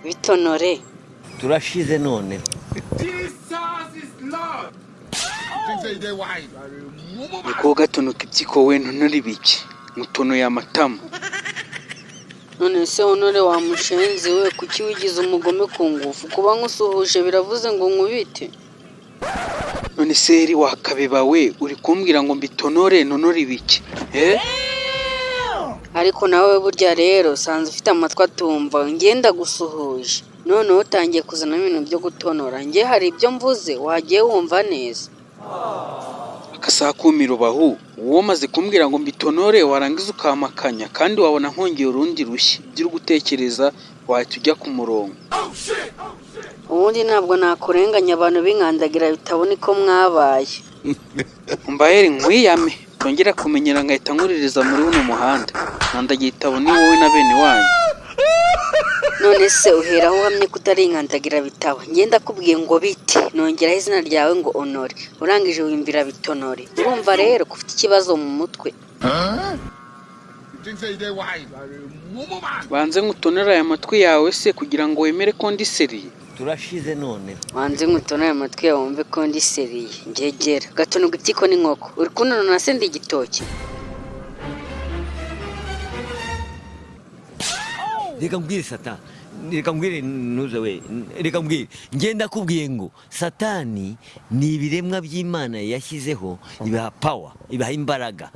bitonore turashize none. niko gatonoka ibyiko we ntonore biki mutonoye amatama. none se honore wa mushenzi we kuki wigize umugome ku ngufu kuba nkusuhuje biravuze ngo nkubite none seri wakabeba we uri kumbwira ngo mbitonore nonore ibiki ariko nawe burya rero sanze ufite amatwi atumva ngenda gusuhuje noneho utangiye kuzana ibintu byo gutonora nge hari ibyo mvuze wagiye wumva neza akasakumiro bahu uwo maze kumbwira ngo mbitonore warangiza ukamakanya kandi wabona nkongeye urundi rushyi ibyo uri gutekereza wahita ujya ku murongo. ubundi ntabwo nakurenganya abantu binkandagira bitabona ko mwabaye mbayeri nkwiyame tongera kumenyera ngahita nkuririza muri uno muhanda nkandagiye itabona wowe na bene wanyu. none se uheraho uhamye kutari inkandagira bitaba ngenda kubwiye ngo biti nongeraho izina ryawe ngo honore urangije wimbira bitonore urumva rero ko ufite ikibazo mu mutwe. banze ngutonera aya matwi yawe se kugira ngo wemere ko ndi seriye. Turashize none. wanze ngutonera amatwi yawe wumve ko ndi seriye ngegera gatonoga ibyiko n'inkoko uri kunonona se ndi igitoki. Reka mbwire Satani, reka mbwire ntuze we, reka mbwire ngenda kubwiye ngo Satani ni ibiremwa by'Imana yashyizeho ibaha power, ibaha imbaraga.